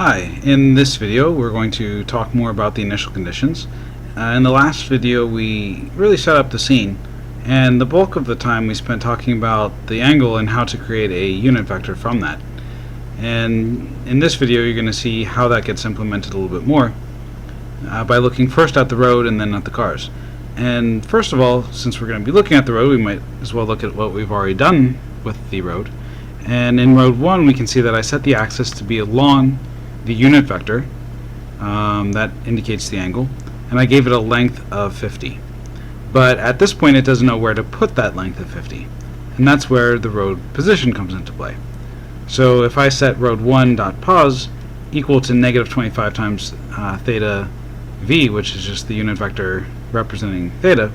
Hi, in this video we're going to talk more about the initial conditions. In the last video we really set up the scene, and the bulk of the time we spent talking about the angle and how to create a unit vector from that. And in this video you're going to see how that gets implemented a little bit more by looking first at the road and then at the cars. And first of all, since we're going to be looking at the road, we might as well look at what we've already done with the road. And in road 1 we can see that I set the axis to be along the unit vector that indicates the angle, and I gave it a length of 50. But at this point it doesn't know where to put that length of 50, and that's where the road position comes into play. So if I set road 1.pos equal to negative 25 times theta v, which is just the unit vector representing theta,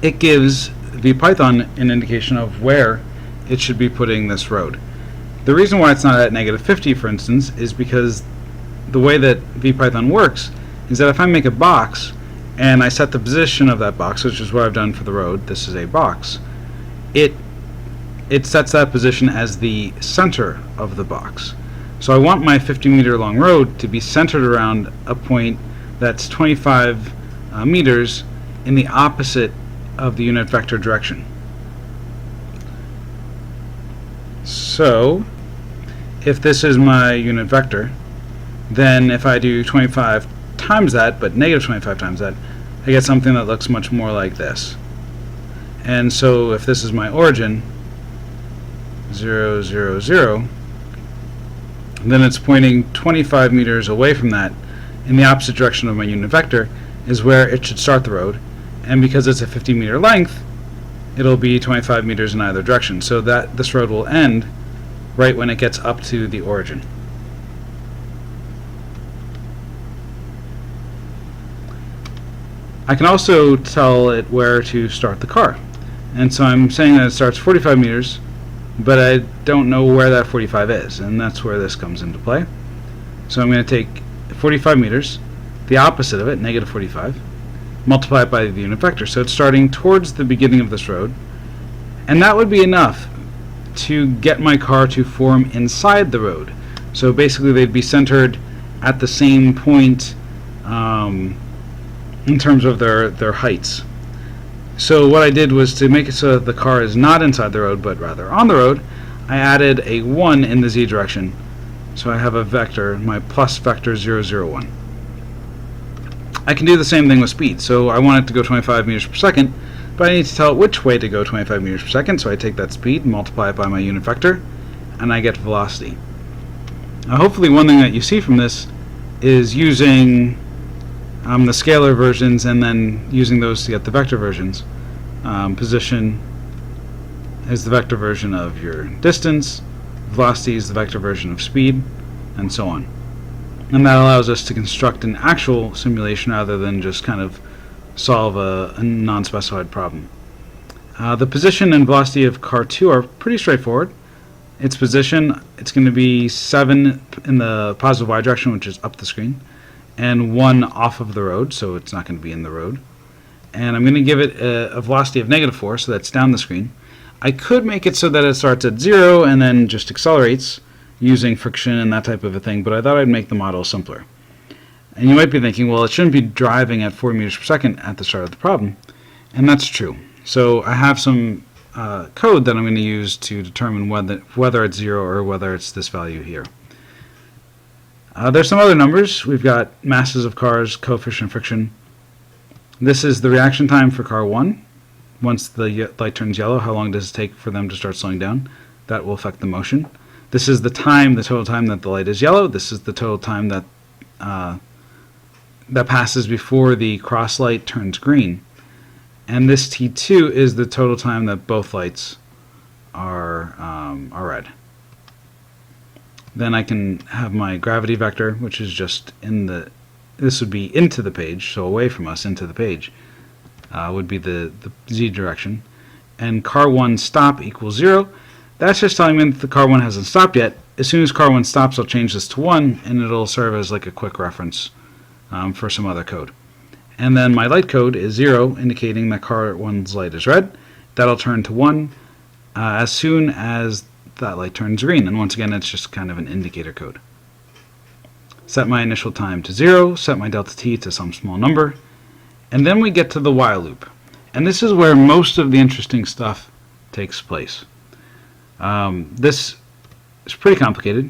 it gives VPython an indication of where it should be putting this road. The reason why it's not at negative 50, for instance, is because the way that VPython works is that if I make a box and I set the position of that box, which is what I've done for the road, this is a box, it sets that position as the center of the box. So I want my 50-meter long road to be centered around a point that's 25 meters in the opposite of the unit vector direction. So if this is my unit vector, then if I do 25 times that, but negative 25 times that, I get something that looks much more like this. And so if this is my origin, 0, 0, 0, then it's pointing 25 meters away from that in the opposite direction of my unit vector is where it should start the road. And because it's a 50-meter length, it'll be 25 meters in either direction, so that this road will end right when it gets up to the origin. I can also tell it where to start the car, and so I'm saying that it starts 45 meters, but I don't know where that 45 is, and that's where this comes into play. So I'm going to take 45 meters, the opposite of it, negative 45, multiply it by the unit vector. So it's starting towards the beginning of this road, and that would be enough to get my car to form inside the road. So basically they'd be centered at the same point in terms of their heights. So what I did was, to make it so that the car is not inside the road but rather on the road, I added a 1 in the z direction. So I have a vector, my plus vector 0, 0, 1. I can do the same thing with speed. So I want it to go 25 meters per second, but I need to tell it which way to go 25 meters per second. So I take that speed, multiply it by my unit vector, and I get velocity. Now hopefully one thing that you see from this is using the scalar versions and then using those to get the vector versions. Position is the vector version of your distance, velocity is the vector version of speed, and so on. And that allows us to construct an actual simulation rather than just kind of solve a non-specified problem. The position and velocity of car 2 are pretty straightforward. Its position, it's going to be 7 in the positive y direction, which is up the screen, and 1 off of the road, so it's not going to be in the road. And I'm going to give it a velocity of negative 4, so that's down the screen. I could make it so that it starts at 0 and then just accelerates using friction and that type of a thing, but I thought I'd make the model simpler. And you might be thinking, well, it shouldn't be driving at 4 meters per second at the start of the problem, and that's true. So I have some code that I'm going to use to determine whether it's 0 or whether it's this value here. There's some other numbers. We've got masses of cars, coefficient of friction. This is the reaction time for car 1. Once the light turns yellow, how long does it take for them to start slowing down? That will affect the motion. This is the total time that the light is yellow. This is the total time that that passes before the cross light turns green. And this T2 is the total time that both lights are red. Then I can have my gravity vector, which is just this would be into the page, so away from us into the page, would be the z direction. And car 1 stop equals 0. That's just telling me that the car 1 hasn't stopped yet. As soon as car 1 stops, I'll change this to 1, and it'll serve as like a quick reference for some other code. And then my light code is 0, indicating that car 1's light is red. That'll turn to 1 as soon as that light turns green. And once again, it's just kind of an indicator code. set my initial time to 0, set my delta t to some small number, and then we get to the while loop. And this is where most of the interesting stuff takes place. This is pretty complicated.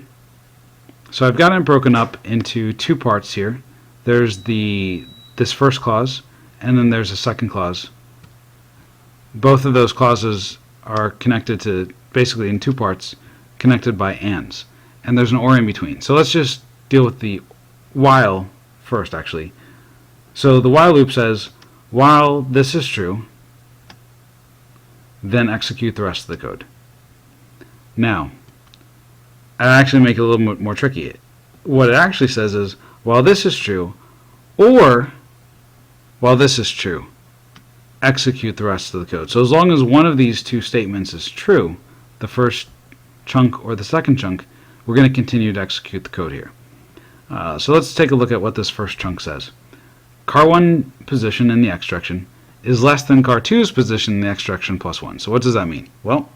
So I've got it broken up into two parts here. There's this first clause, and then there's a second clause. Both of those clauses are connected to, basically in two parts, connected by ands. And there's an or in between. So let's just deal with the while first, actually. So the while loop says, while this is true, then execute the rest of the code. Now, I actually make it a little bit more tricky. What it actually says is, while this is true, or while this is true, execute the rest of the code. So as long as one of these two statements is true, the first chunk or the second chunk, we're going to continue to execute the code here. So let's take a look at what this first chunk says. car1 position in the x direction is less than car2's position in the x direction plus 1. So what does that mean? Well,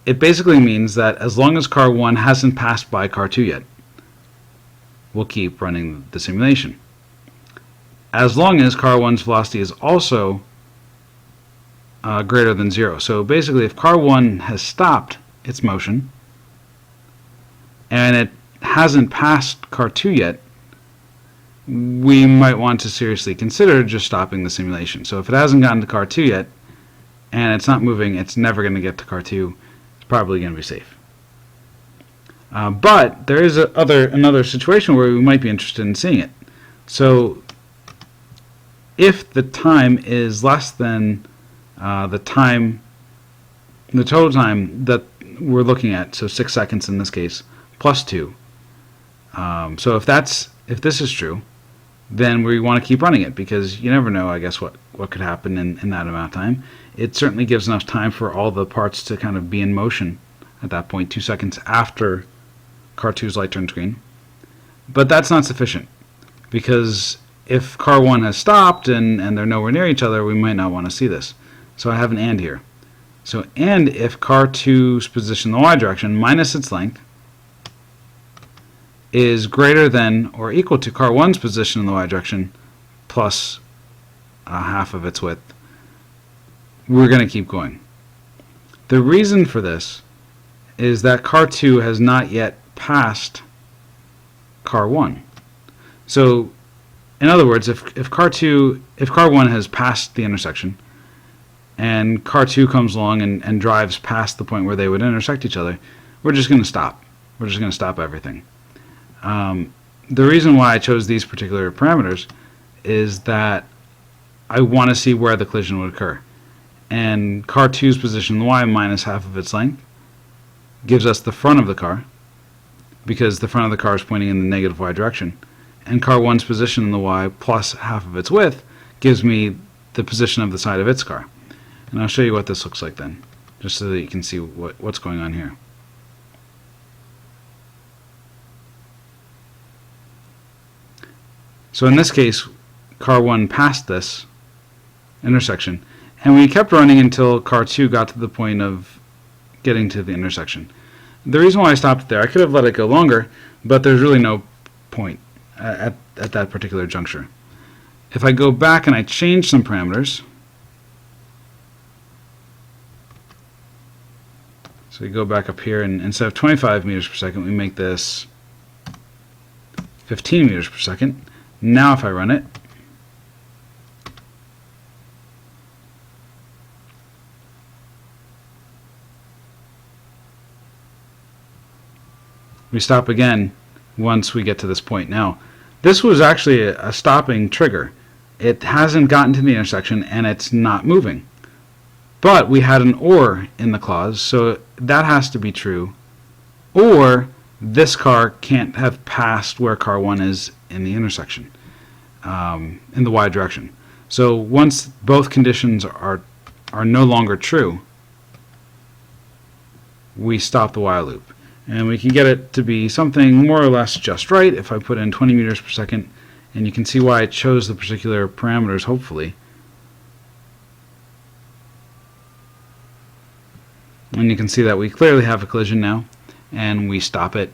it basically means that as long as car1 hasn't passed by car2 yet, we'll keep running the simulation. As long as car1's velocity is also greater than 0. So basically, if car1 has stopped its motion and it hasn't passed car2 yet, we might want to seriously consider just stopping the simulation. So if it hasn't gotten to car2 yet and it's not moving, it's never going to get to car2. It's probably going to be safe. But there is another situation where we might be interested in seeing it. So if the time is less than the total time that we're looking at, so 6 seconds in this case, plus 2. So if this is true, then we want to keep running it, because you never know, I guess, what could happen in that amount of time. It certainly gives enough time for all the parts to kind of be in motion at that point, 2 seconds after car2's light turns green. But that's not sufficient, because if car1 has stopped and they're nowhere near each other, we might not want to see this. So I have an and here. So and if car2's position in the y direction minus its length is greater than or equal to car1's position in the y direction plus half of its width, we're going to keep going. The reason for this is that car2 has not yet passed car1. So in other words, if car1 has passed the intersection and car2 comes along and drives past the point where they would intersect each other, we're just going to stop. We're just going to stop everything. The reason why I chose these particular parameters is that I want to see where the collision would occur. And car2's position in the y minus half of its length gives us the front of the car, because the front of the car is pointing in the negative y direction. And car1's position in the y plus half of its width gives me the position of the side of its car. And I'll show you what this looks like then, just so that you can see what's going on here. So in this case, car1 passed this intersection, and we kept running until car2 got to the point of getting to the intersection. The reason why I stopped there, I could have let it go longer, but there's really no point at that particular juncture. If I go back and I change some parameters, so we go back up here, and instead of 25 meters per second, we make this 15 meters per second. Now if I run it, we stop again once we get to this point. Now, this was actually a stopping trigger. It hasn't gotten to the intersection and it's not moving. But we had an or in the clause, so that has to be true. Or this car can't have passed where car1 is in the intersection, in the y direction. So once both conditions are no longer true, we stop the while loop. And we can get it to be something more or less just right if I put in 20 meters per second, and you can see why I chose the particular parameters, hopefully. And you can see that we clearly have a collision now, and we stop it,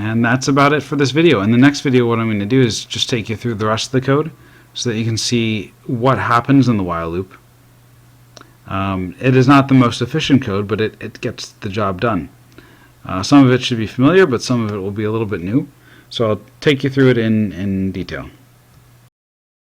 And that's about it for this video. In the next video, what I'm going to do is just take you through the rest of the code so that you can see what happens in the while loop. It is not the most efficient code, but it gets the job done. Some of it should be familiar, but some of it will be a little bit new. So I'll take you through it in detail.